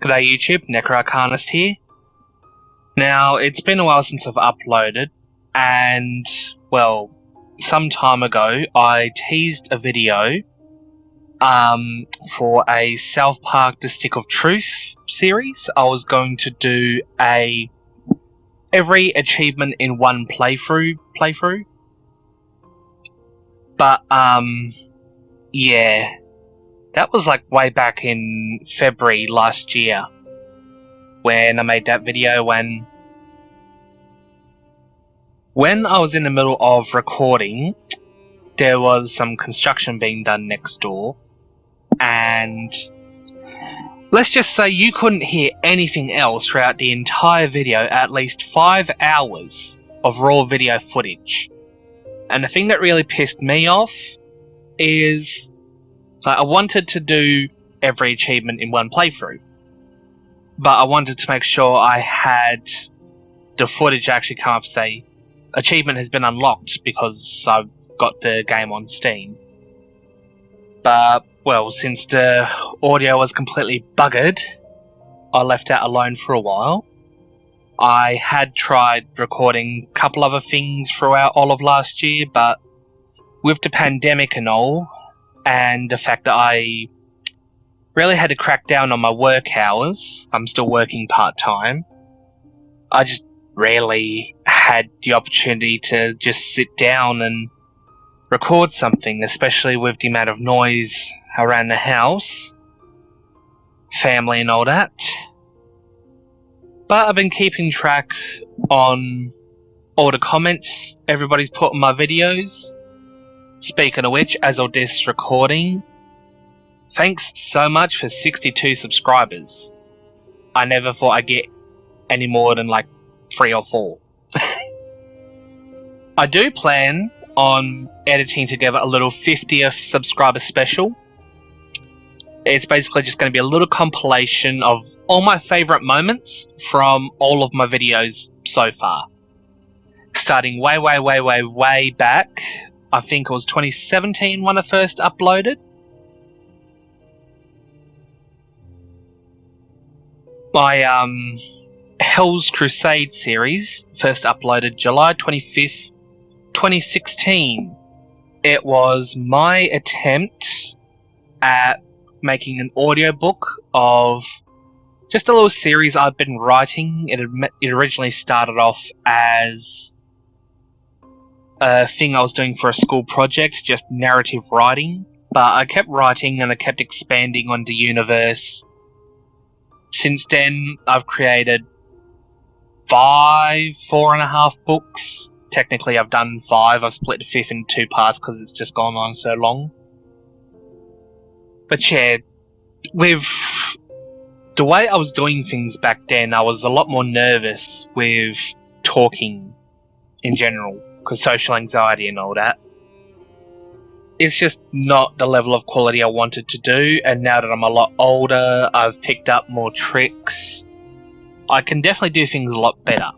G'day YouTube, Necroarcanist here. Now, it's been a while since I've uploaded, and, well, some time ago I teased a video for a South Park The Stick of Truth series. I was going to do every achievement in one playthrough. But, yeah, that was like way back in February last year when I made that video. When I was in the middle of recording, there was some construction being done next door, and let's just say you couldn't hear anything else throughout the entire video, at least 5 hours of raw video footage. And the thing that really pissed me off is I wanted to do every achievement in one playthrough, but I wanted to make sure I had the footage actually come up, say, achievement has been unlocked, because I've got the game on Steam. But, well, since the audio was completely buggered, I left that alone for a while. I had tried recording a couple other things throughout all of last year, but with the pandemic and all, and the fact that I really had to crack down on my work hours, I'm still working part-time, I just rarely had the opportunity to just sit down and record something, especially with the amount of noise around the house, family and all that. But I've been keeping track on all the comments everybody's put on my videos. Speaking of which, as of this recording, thanks so much for 62 subscribers. I never thought I'd get any more than like 3 or 4. I do plan on editing together a little 50th subscriber special. It's basically just going to be a little compilation of all my favourite moments from all of my videos so far. Starting way back, I think it was 2017 when I first uploaded. My Hell's Crusade series first uploaded July 25th, 2016. It was my attempt at making an audiobook of just a little series I'd been writing. It originally started off as a thing I was doing for a school project, just narrative writing. But I kept writing and I kept expanding on the universe. Since then, I've created 4.5 books. Technically, I've done 5. I've split the 5th into 2 parts because it's just gone on so long. But yeah, with the way I was doing things back then, I was a lot more nervous with talking in general, because social anxiety and all that. It's just not the level of quality I wanted to do, and now that I'm a lot older, I've picked up more tricks. I can definitely do things a lot better.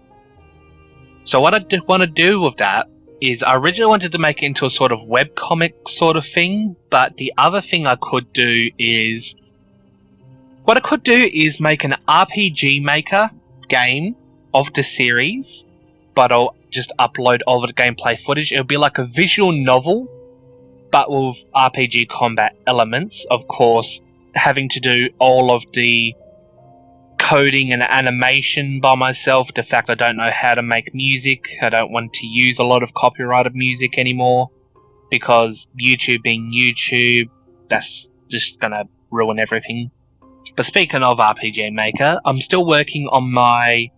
So what I want to do with that is I originally wanted to make it into a sort of webcomic sort of thing, but the other thing I could do is... what I could do is make an RPG Maker game of the series, but I'll just upload all of the gameplay footage. It'll be like a visual novel, but with RPG combat elements. Of course, having to do all of the coding and animation by myself. The fact I don't know how to make music. I don't want to use a lot of copyrighted music anymore, because YouTube being YouTube, that's just gonna ruin everything. But speaking of RPG Maker, I'm still working on my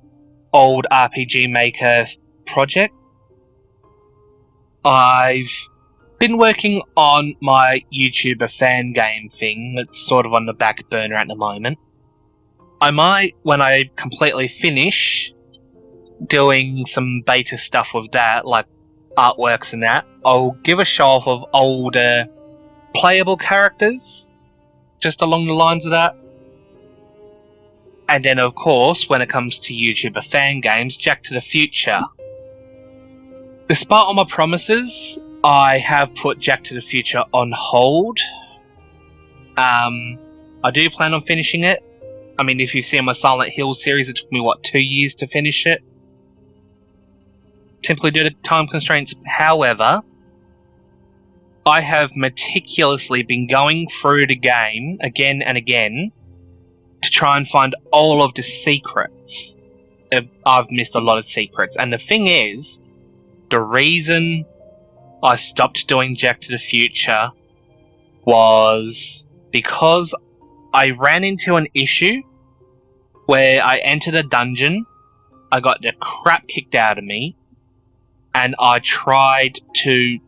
old RPG Maker project. I've been working on my YouTuber fan game thing that's sort of on the back burner at the moment. I might, when I completely finish doing some beta stuff with that, like artworks and that, I'll give a show off of older playable characters, just along the lines of that. And then, of course, when it comes to YouTuber fan games, Jack to the Future. Despite all my promises, I have put Jack to the Future on hold. I do plan on finishing it. I mean, if you see my Silent Hill series, it took me, 2 years to finish it? Simply due to time constraints. However, I have meticulously been going through the game again and again to try and find all of the secrets. I've missed a lot of secrets. And the thing is, the reason I stopped doing Jack to the Future was because I ran into an issue where I entered a dungeon, I got the crap kicked out of me, and I tried to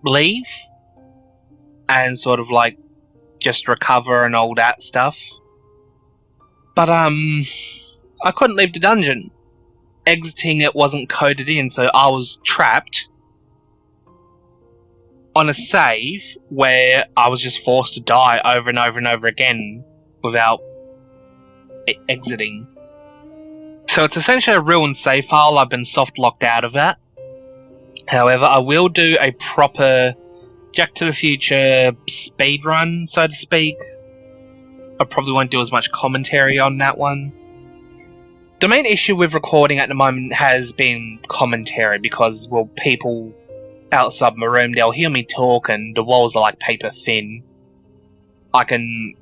leave and sort of like just recover and all that stuff. But I couldn't leave the dungeon. Exiting it wasn't coded in, so I was trapped on a save where I was just forced to die over and over and over again without exiting. So it's essentially a ruined save file. I've been soft locked out of that. However, I will do a proper Jack to the Future speed run, so to speak. I probably won't do as much commentary on that one. The main issue with recording at the moment has been commentary because, well, people outside my room, they'll hear me talk and the walls are like paper thin. I can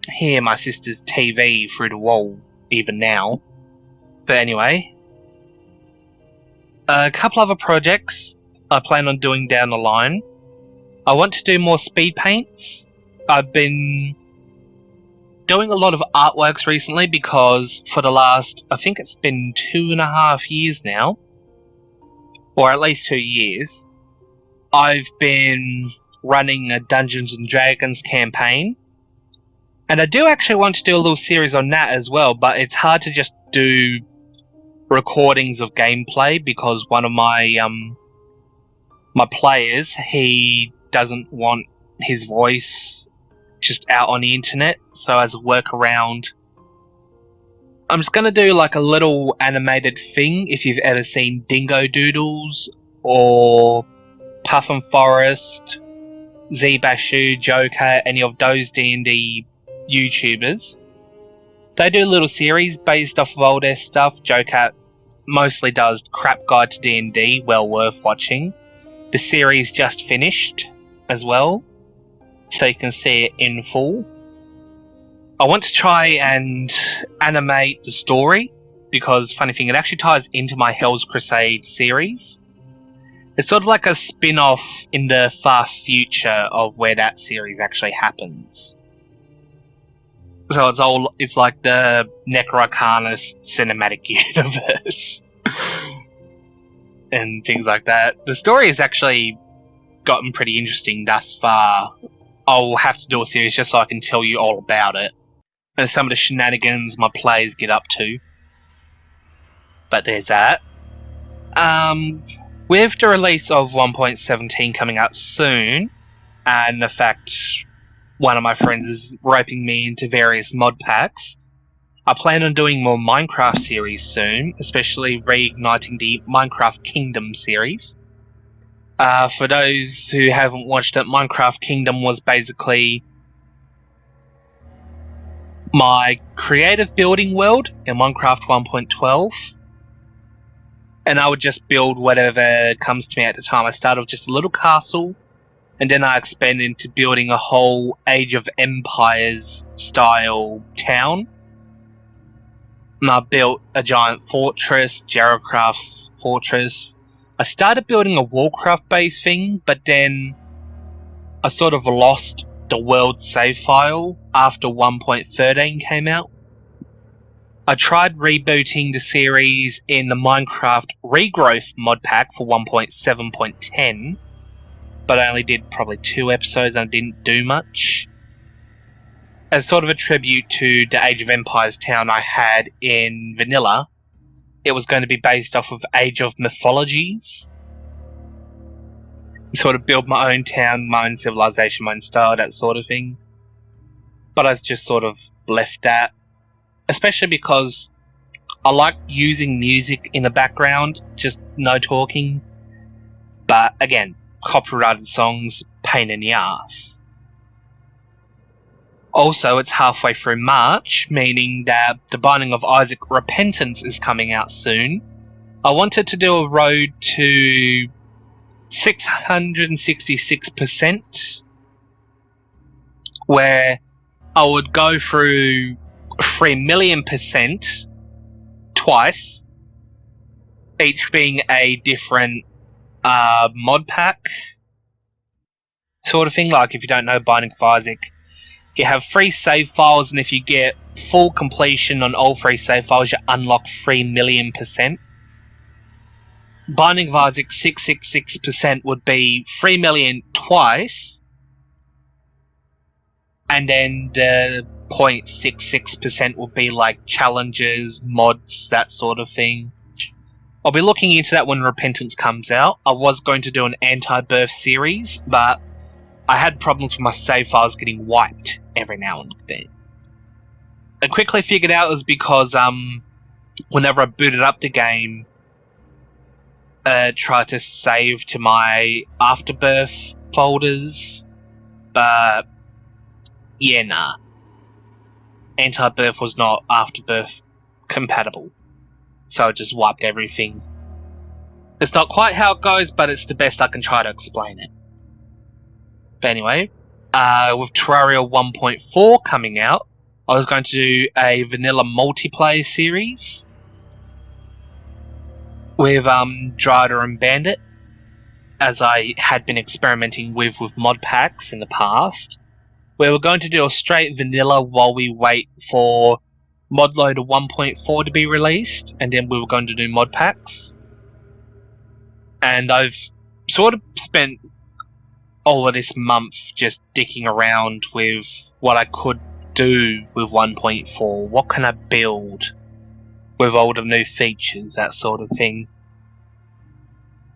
hear my sister's TV through the wall even now. But anyway, a couple other projects I plan on doing down the line. I want to do more speed paints. I've been doing a lot of artworks recently because for the last, I think it's been 2.5 years now, or at least 2 years, I've been running a Dungeons and Dragons campaign. And I do actually want to do a little series on that as well, but it's hard to just do recordings of gameplay because one of my my players, he doesn't want his voice just out on the internet, so as a workaround, I'm just going to do like a little animated thing. If you've ever seen Dingo Doodles or Puffin Forest, Zbashu, Joker, any of those D&D YouTubers, they do a little series based off of all their stuff. Joker mostly does Crap Guide to D&D, well worth watching. The series just finished as well, so you can see it in full. I want to try and animate the story because, funny thing, it actually ties into my Hell's Crusade series. It's sort of like a spin-off in the far future of where that series actually happens. So it's like the Necroarcanus cinematic universe and things like that. The story has actually gotten pretty interesting thus far. I'll have to do a series just so I can tell you all about it and some of the shenanigans my players get up to. But there's that. With the release of 1.17 coming out soon, and the fact one of my friends is roping me into various mod packs, I plan on doing more Minecraft series soon, especially reigniting the Minecraft Kingdom series. For those who haven't watched it, Minecraft Kingdom was basically my creative building world in Minecraft 1.12. And I would just build whatever comes to me at the time. I started with just a little castle, and then I expanded into building a whole Age of Empires style town. And I built a giant fortress, Jarocraft's fortress. I started building a Warcraft-based thing, but then I sort of lost the world save file after 1.13 came out. I tried rebooting the series in the Minecraft Regrowth mod pack for 1.7.10, but I only did probably 2 episodes and I didn't do much. As sort of a tribute to the Age of Empires town I had in Vanilla, it was going to be based off of Age of Mythologies. Sort of build my own town, my own civilization, my own style, that sort of thing. But I just sort of left that. Especially because I like using music in the background, just no talking. But again, copyrighted songs, pain in the ass. Also, it's halfway through March, meaning that The Binding of Isaac Repentance is coming out soon. I wanted to do a road to 666%, where I would go through 3,000,000% twice, each being a different mod pack sort of thing. Like, if you don't know Binding of Isaac, you have 3 save files, and if you get full completion on all 3 save files, you unlock 3,000,000%. Binding of Isaac 666% would be 3,000,000 twice, and then the 0.66% would be like challenges, mods, that sort of thing. I'll be looking into that when Repentance comes out. I was going to do an anti-birth series, but I had problems with my save files getting wiped every now and then. I quickly figured out it was because whenever I booted up the game, tried to save to my afterbirth folders, but yeah, nah. Anti-birth was not afterbirth compatible, so I just wiped everything. It's not quite how it goes, but it's the best I can try to explain it. But anyway, with Terraria 1.4 coming out, I was going to do a vanilla multiplayer series with Drider and Bandit, as I had been experimenting with mod packs in the past. We were going to do a straight vanilla while we wait for Modloader 1.4 to be released, and then we were going to do mod packs. And I've sort of spent all of this month just dicking around with what I could do with 1.4. What can I build with all the new features, that sort of thing.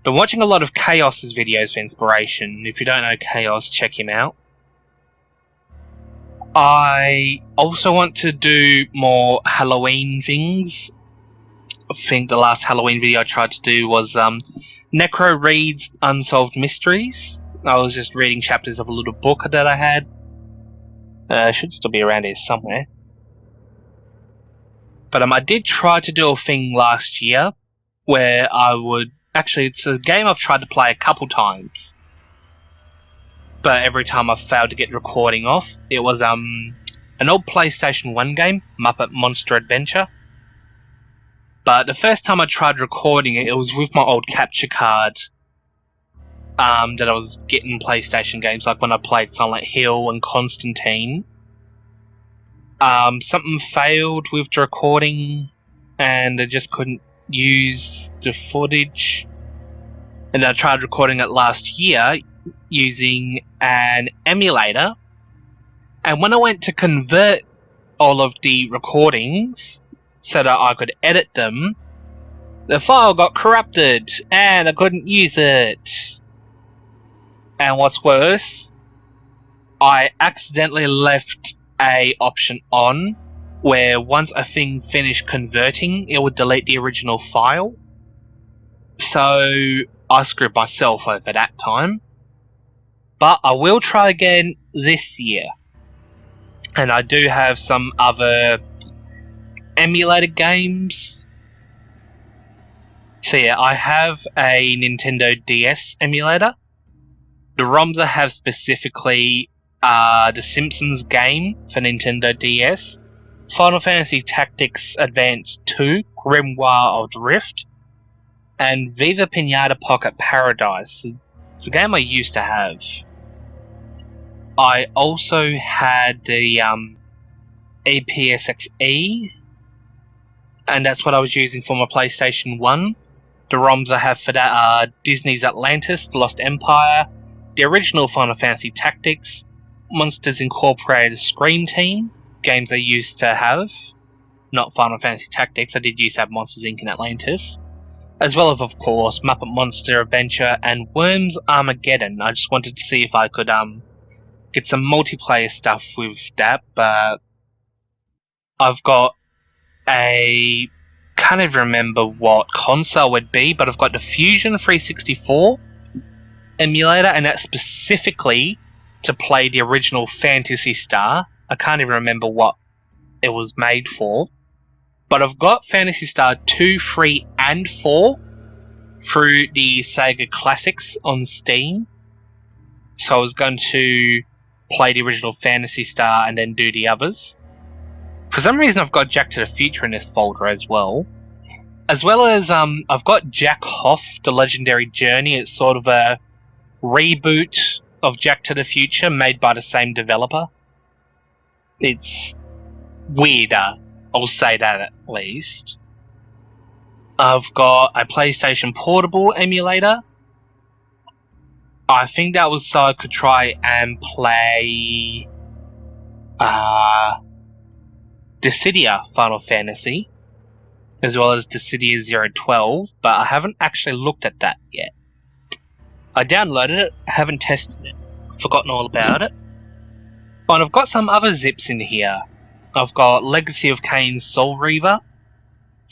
Been watching a lot of Chaos's videos for inspiration. If you don't know Chaos, check him out. I also want to do more Halloween things. I think the last Halloween video I tried to do was Necro Reads Unsolved Mysteries. I was just reading chapters of a little book that I had. Should still be around here somewhere. But I did try to do a thing last year where I would... Actually, it's a game I've tried to play a couple times, but every time I've failed to get recording off. It was an old PlayStation 1 game, Muppet Monster Adventure. But the first time I tried recording it, it was with my old capture card that I was getting PlayStation games, like when I played Silent Hill and Constantine. Something failed with the recording, and I just couldn't use the footage. And I tried recording it last year using an emulator, and when I went to convert all of the recordings so that I could edit them, the file got corrupted and I couldn't use it. And what's worse, I accidentally left a option on where once a thing finished converting, it would delete the original file. So I screwed myself over that time. But I will try again this year. And I do have some other emulated games. So yeah, I have a Nintendo DS emulator. The ROMs I have specifically are The Simpsons game for Nintendo DS, Final Fantasy Tactics Advance 2, Grimoire of the Rift, and Viva Pinata Pocket Paradise. It's a game I used to have. I also had the EPSXE, and that's what I was using for my PlayStation 1. The ROMs I have for that are Disney's Atlantis, The Lost Empire, the original Final Fantasy Tactics, Monsters Incorporated Scream Team, games I used to have, not Final Fantasy Tactics. I did used to have Monsters Inc. and Atlantis, as well as, of course, Muppet Monster Adventure and Worms Armageddon. I just wanted to see if I could get some multiplayer stuff with that, but I've got a... can't even remember what console would be, but I've got the Fusion 364 emulator, and that's specifically to play the original Phantasy Star I can't even remember what it was made for. But I've got Phantasy Star 2, 3, and 4 through the Sega Classics on Steam. So I was going to play the original Phantasy Star and then do the others. For some reason I've got Jack to the Future in this folder as well. As well as I've got Jack Hoff, The Legendary Journey. It's sort of a reboot of Jack to the Future made by the same developer. It's weirder, I'll say that at least. I've got a PlayStation Portable emulator. I think that was so I could try and play Dissidia Final Fantasy, as well as Dissidia 012, but I haven't actually looked at that yet. I downloaded it, haven't tested it, forgotten all about it. And I've got some other zips in here. I've got Legacy of Kain Soul Reaver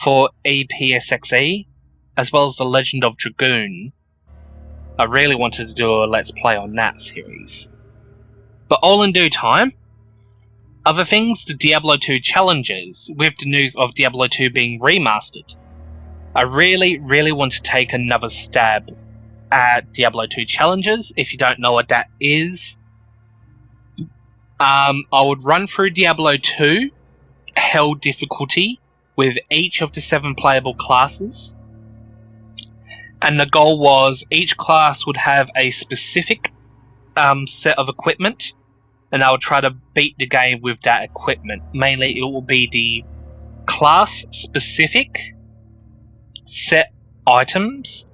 for EPSXE, as well as The Legend of Dragoon. I really wanted to do a Let's Play on that series. But all in due time. Other things, the Diablo 2 challenges, with the news of Diablo 2 being remastered. I really want to take another stab at Diablo 2 challenges. If you don't know what that is, I would run through Diablo 2, Hell difficulty, with each of the 7 playable classes. And the goal was each class would have a specific set of equipment, and I would try to beat the game with that equipment. Mainly it will be the class-specific set items,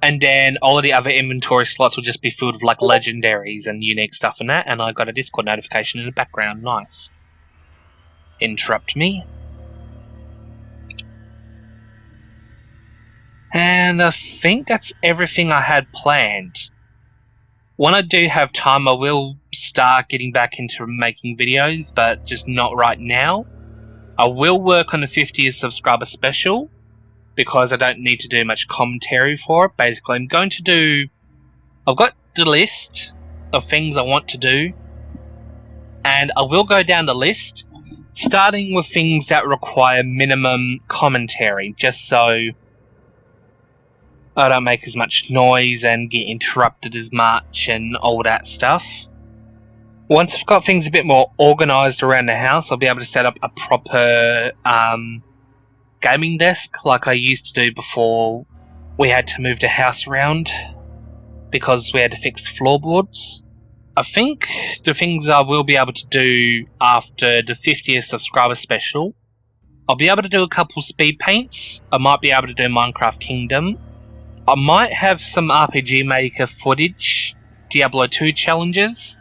and then all of the other inventory slots will just be filled with like legendaries and unique stuff and that, and I got a Discord notification in the background. Nice. Interrupt me. And I think that's everything I had planned. When I do have time, I will start getting back into making videos, but just not right now. I will work on the 50th subscriber special, because I don't need to do much commentary for it. Basically, I've got the list of things I want to do, and I will go down the list, starting with things that require minimum commentary, just so I don't make as much noise and get interrupted as much and all that stuff. Once I've got things a bit more organised around the house, I'll be able to set up a proper gaming desk like I used to do before we had to move the house around, because we had to fix the floorboards. I think the things I will be able to do after the 50th subscriber special, I'll be able to do a couple speed paints. I might be able to do Minecraft Kingdom. I might have some RPG Maker footage, Diablo 2 challenges.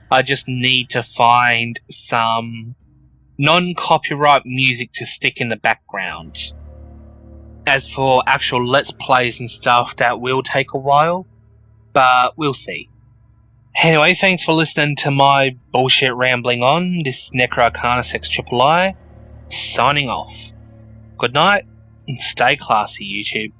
I just need to find some non-copyright music to stick in the background. As for actual Let's Plays and stuff, that will take a while, but we'll see. Anyway, thanks for listening to my bullshit rambling on. This is NecroArcana6III, signing off. Good night, and stay classy, YouTube.